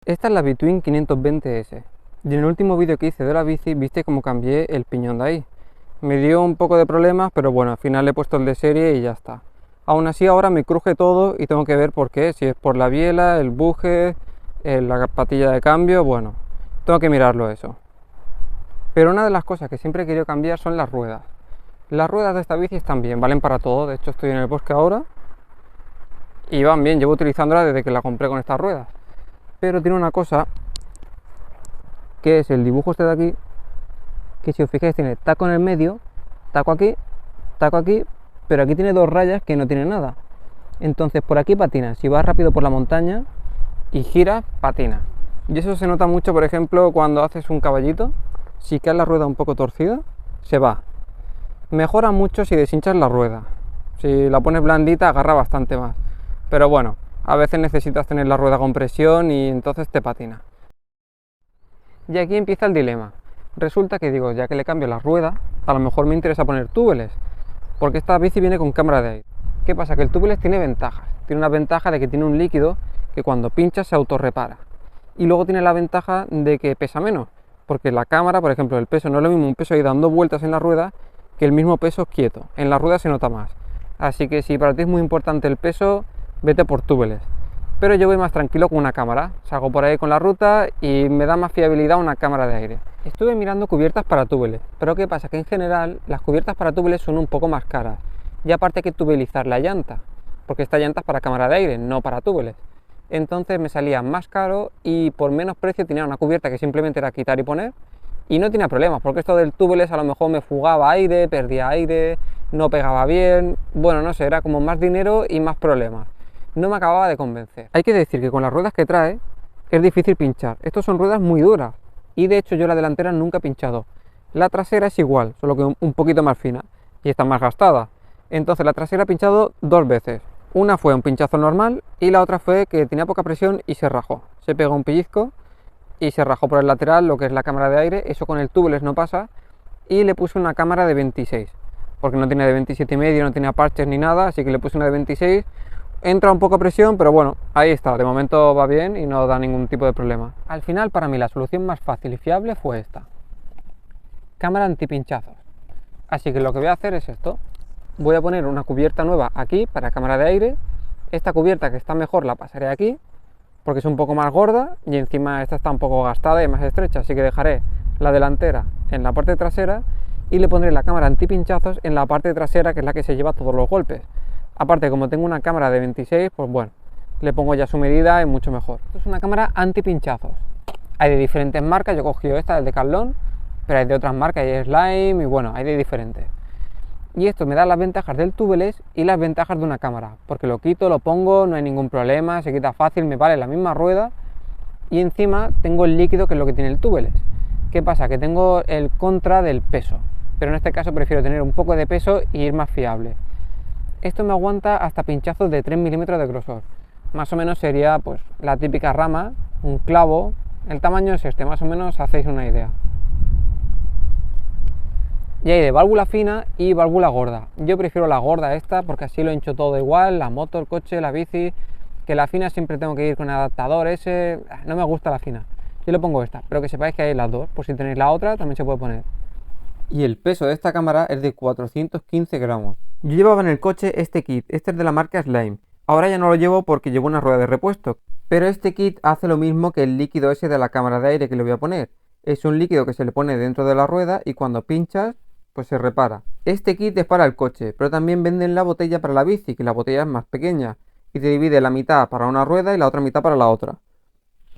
Esta es la Between 520S. Y en el último vídeo que hice de la bici, viste cómo cambié el piñón de ahí. Me dio un poco de problemas, pero bueno, al final le he puesto el de serie y ya está. Aún así ahora me cruje todo y tengo que ver por qué, si es por la biela, el buje, la patilla de cambio, bueno, tengo que mirarlo eso. Pero una de las cosas que siempre he querido cambiar son las ruedas. Las ruedas de esta bici están bien, valen para todo, de hecho estoy en el bosque ahora y van bien, llevo utilizándola desde que la compré con estas ruedas. Pero tiene una cosa, que es el dibujo este de aquí, que si os fijáis tiene taco en el medio, taco aquí, pero aquí tiene dos rayas que no tiene nada. Entonces por aquí patina, si vas rápido por la montaña y giras, patina. Y eso se nota mucho, por ejemplo, cuando haces un caballito, si queda la rueda un poco torcida, se va. Mejora mucho si deshinchas la rueda. Si la pones blandita, agarra bastante más. Pero bueno, a veces necesitas tener la rueda con presión y entonces te patina. Y aquí empieza el dilema. Resulta que digo, ya que le cambio la rueda, a lo mejor me interesa poner túbeles, porque esta bici viene con cámara de aire. ¿Qué pasa? Que el túbeles tiene ventajas. Tiene una ventaja de que tiene un líquido que cuando pinchas se autorrepara. Y luego tiene la ventaja de que pesa menos, porque la cámara, por ejemplo, el peso no es lo mismo un peso ahí dando vueltas en la rueda que el mismo peso quieto. En la rueda se nota más. Así que si para ti es muy importante el peso, vete por túbeles. Pero yo voy más tranquilo con una cámara, salgo por ahí con la ruta y me da más fiabilidad una cámara de aire. Estuve mirando cubiertas para túbeles, pero ¿qué pasa? Que en general las cubiertas para túbeles son un poco más caras y aparte hay que tubelizar la llanta, porque esta llanta es para cámara de aire, no para túbeles. Entonces me salía más caro y por menos precio tenía una cubierta que simplemente era quitar y poner y no tenía problemas, porque esto del túbeles a lo mejor me fugaba aire, perdía aire, no pegaba bien, bueno, no sé, era como más dinero y más problemas. No me acababa de convencer. Hay que decir que con las ruedas que trae es difícil pinchar. Estas son ruedas muy duras y de hecho yo la delantera nunca he pinchado. La trasera es igual, solo que un poquito más fina y está más gastada. Entonces la trasera he pinchado dos veces. Una fue un pinchazo normal y la otra fue que tenía poca presión y se rajó. Se pegó un pellizco y se rajó por el lateral lo que es la cámara de aire. Eso con el tubeless no pasa. Y le puse una cámara de 26 porque no tiene de 27,5, no tenía parches ni nada, así que le puse una de 26. Entra un poco a presión, pero bueno, ahí está, de momento va bien y no da ningún tipo de problema. Al final, para mí, la solución más fácil y fiable fue esta. Cámara antipinchazos. Así que lo que voy a hacer es esto. Voy a poner una cubierta nueva aquí para cámara de aire. Esta cubierta que está mejor la pasaré aquí, porque es un poco más gorda y encima esta está un poco gastada y más estrecha, así que dejaré la delantera en la parte trasera y le pondré la cámara antipinchazos en la parte trasera, que es la que se lleva todos los golpes. Aparte, como tengo una cámara de 26, pues bueno, le pongo ya su medida y mucho mejor. Esto es una cámara anti-pinchazos. Hay de diferentes marcas, yo he cogido esta del Decathlon, pero hay de otras marcas, hay Slime y bueno, hay de diferentes. Y esto me da las ventajas del tubeless y las ventajas de una cámara, porque lo quito, lo pongo, no hay ningún problema, se quita fácil, me vale la misma rueda y encima tengo el líquido que es lo que tiene el tubeless. ¿Qué pasa? Que tengo el contra del peso, pero en este caso prefiero tener un poco de peso y ir más fiable. Esto me aguanta hasta pinchazos de 3 milímetros de grosor. Más o menos sería pues la típica rama, un clavo. El tamaño es este, más o menos hacéis una idea. Y hay de válvula fina y válvula gorda. Yo prefiero la gorda esta porque así lo hincho todo igual, la moto, el coche, la bici. Que la fina siempre tengo que ir con el adaptador ese, no me gusta la fina. Yo le pongo esta, pero que sepáis que hay las dos, por si tenéis la otra también se puede poner. Y el peso de esta cámara es de 415 gramos. Yo llevaba en el coche este kit, este es de la marca Slime. Ahora ya no lo llevo porque llevo una rueda de repuesto. Pero este kit hace lo mismo que el líquido ese de la cámara de aire que le voy a poner. Es un líquido que se le pone dentro de la rueda y cuando pinchas, pues se repara. Este kit es para el coche, pero también venden la botella para la bici, que la botella es más pequeña. Y te divide la mitad para una rueda y la otra mitad para la otra.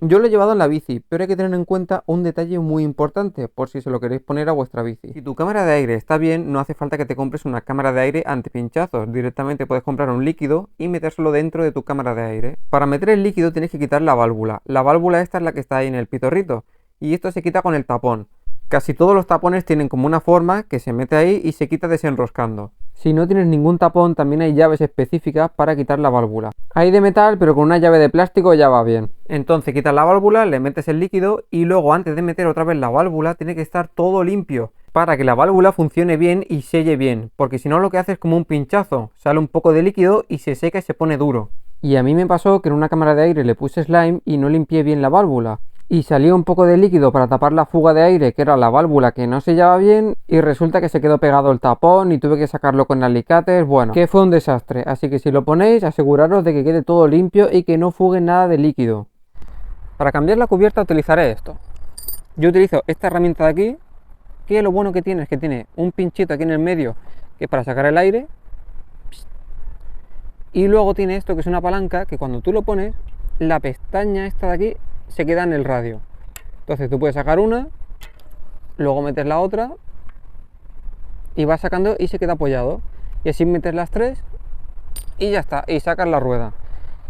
Yo lo he llevado en la bici, pero hay que tener en cuenta un detalle muy importante por si se lo queréis poner a vuestra bici. Si tu cámara de aire está bien, no hace falta que te compres una cámara de aire antipinchazos. Directamente puedes comprar un líquido y metérselo dentro de tu cámara de aire. Para meter el líquido tienes que quitar la válvula. La válvula esta es la que está ahí en el pitorrito y esto se quita con el tapón. Casi todos los tapones tienen como una forma que se mete ahí y se quita desenroscando. Si no tienes ningún tapón, también hay llaves específicas para quitar la válvula. Hay de metal, pero con una llave de plástico ya va bien. Entonces quitas la válvula, le metes el líquido y luego antes de meter otra vez la válvula tiene que estar todo limpio para que la válvula funcione bien y selle bien, porque si no lo que hace es como un pinchazo, sale un poco de líquido y se seca y se pone duro. Y a mí me pasó que en una cámara de aire le puse slime y no limpié bien la válvula. Y salió un poco de líquido para tapar la fuga de aire, que era la válvula que no sellaba bien, y resulta que se quedó pegado el tapón y tuve que sacarlo con alicates. Bueno, que fue un desastre. Así que si lo ponéis, aseguraros de que quede todo limpio y que no fugue nada de líquido. Para cambiar la cubierta utilizaré esto. Yo utilizo esta herramienta de aquí, que lo bueno que tiene es que tiene un pinchito aquí en el medio, que es para sacar el aire. Y luego tiene esto que es una palanca, que cuando tú lo pones, la pestaña esta de aquí se queda en el radio. Entonces tú puedes sacar una, luego metes la otra y vas sacando y se queda apoyado. Y así metes las tres y ya está, y sacas la rueda.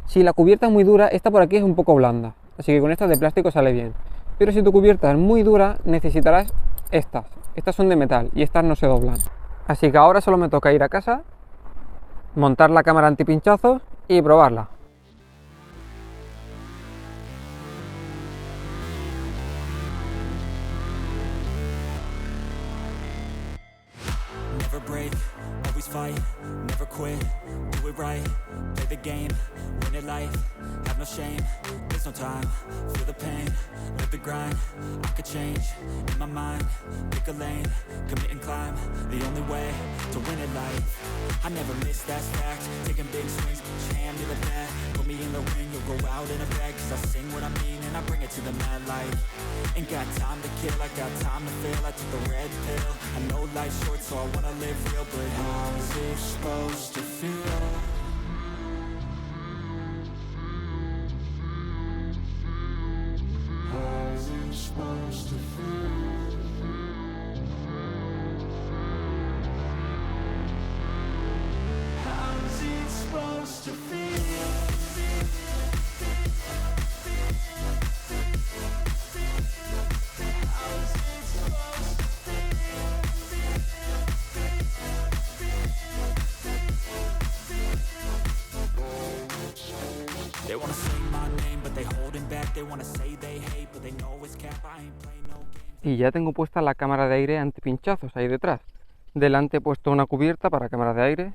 Si la cubierta es muy dura, esta por aquí es un poco blanda, así que con esta de plástico sale bien. Pero si tu cubierta es muy dura, necesitarás estas. Estas son de metal y estas no se doblan. Así que ahora solo me toca ir a casa, montar la cámara antipinchazos y probarla. Never break, always fight, never quit, do it right, play the game, win it life, have no shame, there's no time, feel the pain, live the grind, I could change, in my mind, pick a lane, commit and climb, the only way to win it life, I never miss, that's fact, taking big swings, put your hand to the bat, put me in the ring, you'll go out in a bag, cause I sing what I mean and I bring it to the mad light, ain't got time to kill, I got time to feel, I took the red pill, I know life's short so I wanna live real, but how's it supposed to feel? How's it supposed to feel? How's it supposed to feel? They wanna say my name, but they holding back. They wanna say they hate, but they know it's cap. I ain't playing no games. Y ya tengo puesta la cámara de aire antipinchazos ahí detrás. Delante he puesto una cubierta para cámara de aire.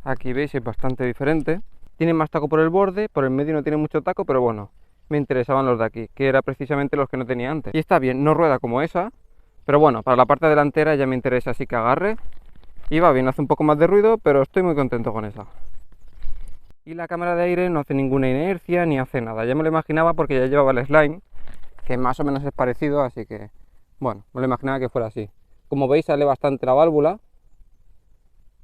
Aquí veis es bastante diferente. Tiene más taco por el borde, por el medio no tiene mucho taco, pero bueno, me interesaban los de aquí, que eran precisamente los que no tenía antes. Y está bien, no rueda como esa, pero bueno, para la parte delantera ya me interesa así que agarre. Y va bien, hace un poco más de ruido, pero estoy muy contento con esa. Y la cámara de aire no hace ninguna inercia ni hace nada. Ya me lo imaginaba porque ya llevaba el slime, que más o menos es parecido, así que bueno, me lo imaginaba que fuera así. Como veis sale bastante la válvula,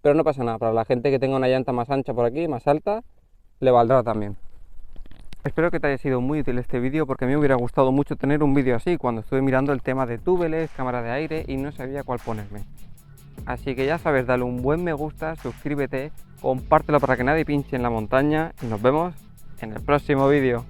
pero no pasa nada. Para la gente que tenga una llanta más ancha por aquí, más alta, le valdrá también. Espero que te haya sido muy útil este vídeo porque a mí me hubiera gustado mucho tener un vídeo así cuando estuve mirando el tema de túbeles, cámara de aire y no sabía cuál ponerme. Así que ya sabes, dale un buen me gusta, suscríbete, compártelo para que nadie pinche en la montaña y nos vemos en el próximo vídeo.